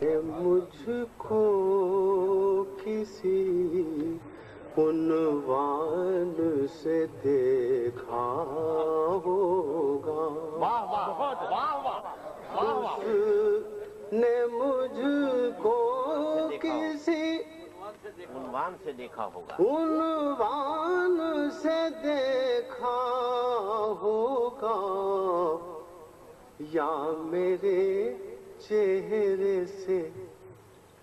مجھ کو کسی عنوان سے دیکھا ہوگا، اس نے مجھ کو کسی عنوان سے دیکھا ہوگا، عنوان سے دیکھا ہوگا، یا میرے چہرے سے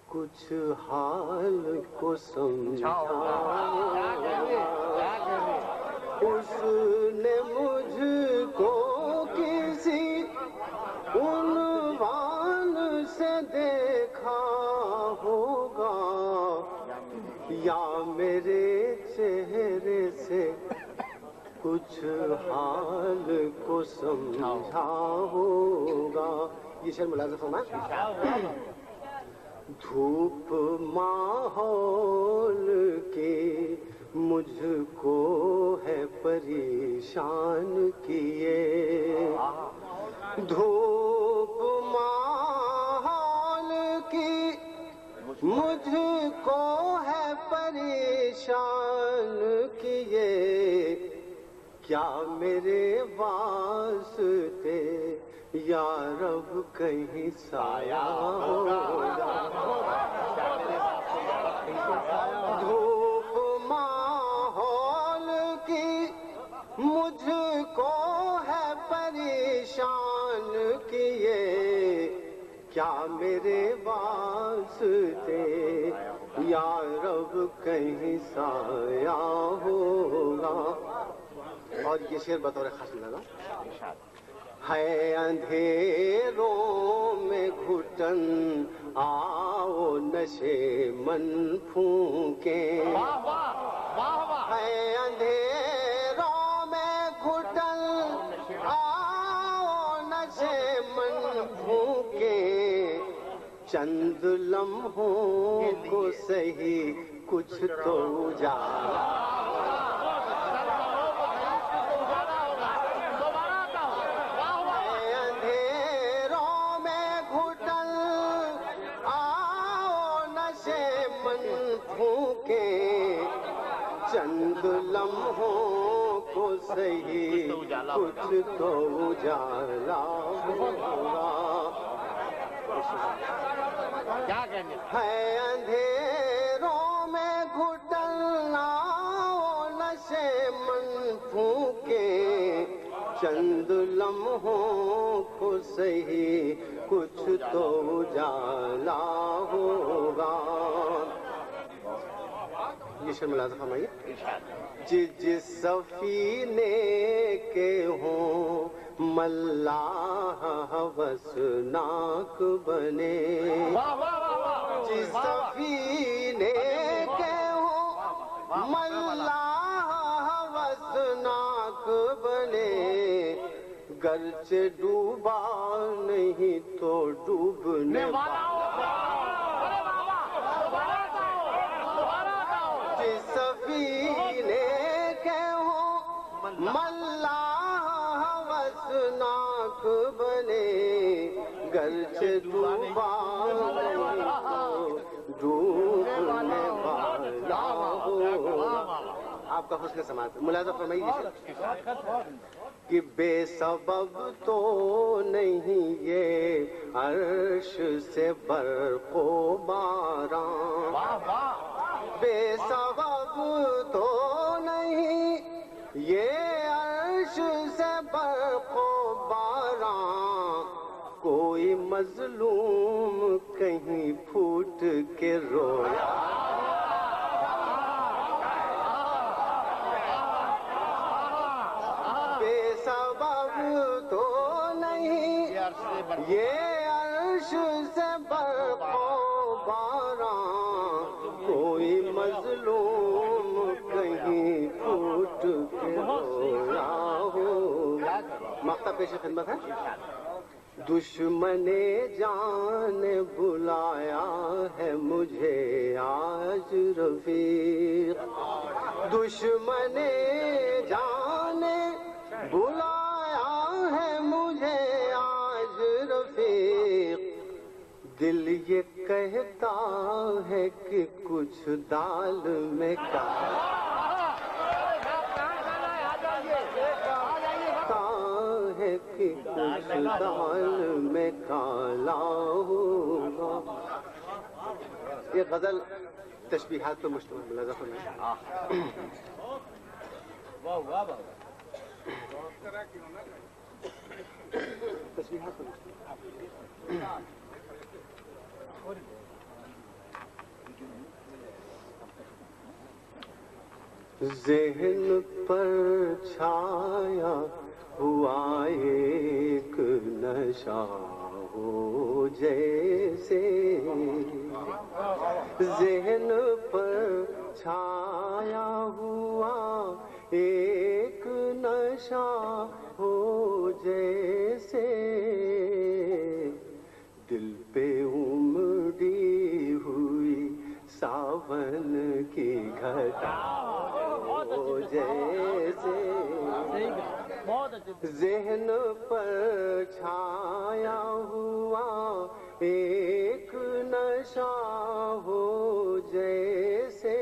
کچھ حال کو سمجھا ہوگا، اس نے مجھ کو کسی عنوان سے دیکھا ہوگا، یا میرے چہرے سے کچھ حال کو سمجھا ہوگا۔ یہ شعر ملاحظہ فرمائیں۔ دھوپ ماحول کی مجھ کو ہے پریشان کیے، دھوپ ماحول کی مجھ کو ہے پریشان کیے، کیا میرے واسطے یا رب کہیں سایہ ہوگا، دھوپ ماحول کی مجھ کو ہے پریشان کیے، کیا میرے واسطے یا رب کہیں سایہ ہوگا۔ اور یہ شعر بطور خاص لگا، ہے اندھیروں میں گھٹن آؤ نشے من پھونکیں، ہے اندھیروں میں گھٹن آؤ نشے من پھونکیں، چند لمحوں کو سہی کچھ تو اجالا، چند لمحوں کو سہی کچھ تو اجالا ہوگا، ہے اندھیروں میں گھٹن آؤ نشے من پھونکے، چند لمحوں کو سہی کچھ تو اجالا ہوگا۔ یہ شعر ملاحظہ فرمائیے۔ جس سفینے کے ہوں ملاح ہوسناک بنے، جس سفینے کے ہوں ملاح ہوسناک بنے، گرچہ ڈوبا نہیں تو ڈوبنے والا، سفینے کے ہوں ملاح ہوسناک بنے، گرچہ ڈوبا نہیں تو ڈوبنے والا ہوگا۔ آپ کا حسن سماعت ملاحظہ فرمائیے کہ بے سبب تو نہیں یہ عرش سے برق و باران، بے سبب تو نہیں یہ عرش سے برق و باران، کوئی مظلوم کہیں پھوٹ کے رویا، بے سبب تو نہیں یہ عرش سے برق و باران، کوئی مظلوم کہیں پھوٹ کے رویا ہوگا۔ مقطع پیش خدمت ہے۔ دشمن جان بلایا ہے مجھے آج رفیق، دشمن جان بلایا ہے مجھے آج رفیق، دل یہ کہتا ہے کہ کچھ دال میں ہے کہ کچھ دال میں کالا ہوگا. یہ غزل تشبیہات پر مشتمل ملاحظہ فرمائیں. تشبیہات پر مشتمل. ذہن پر چھایا ہوا ایک نشہ ہو جیسے, ذہن پر چھایا ہوا ایک نشہ ہو جیسے, دل پہ امڑی ہوئی ساون کی گھٹا ہو جیسے, ذہن پر چھایا ہوا ایک نشہ ہو جیسے,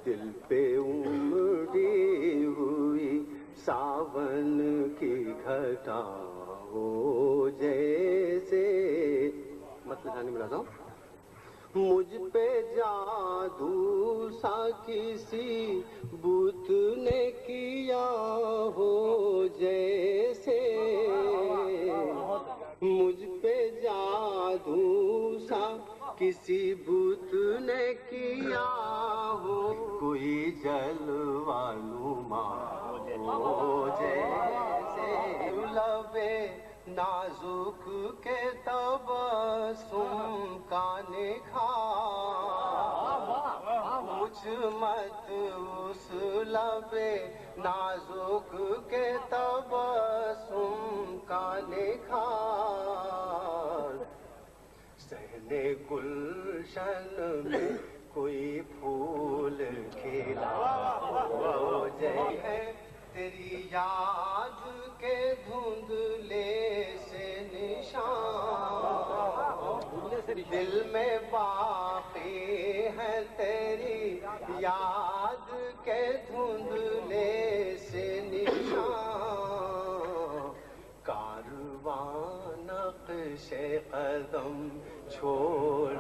دل پہ امڑی ہوئی ساون کی گھٹا ہو جیسے. مطلب جانے ملا تھا. مجھ پہ جادو سا کسی بت نے کیا ہو جیسے, مجھ پہ جادو سا کسی بت نے کیا ہو, کوئی جلوہ نما ہو جیسے, لبے نازک کے تبسم کا نکھار, مجھ مت اس لبے نازک کے تبسم کا نکھار, صحن گلشن میں کوئی پھول کھلا ہو جائے, تیری یاد کے دھندلے سے نشان دل میں باقی ہے, تیری یاد کے دھندلے سے نشان, کارواں نقش قدم چھوڑ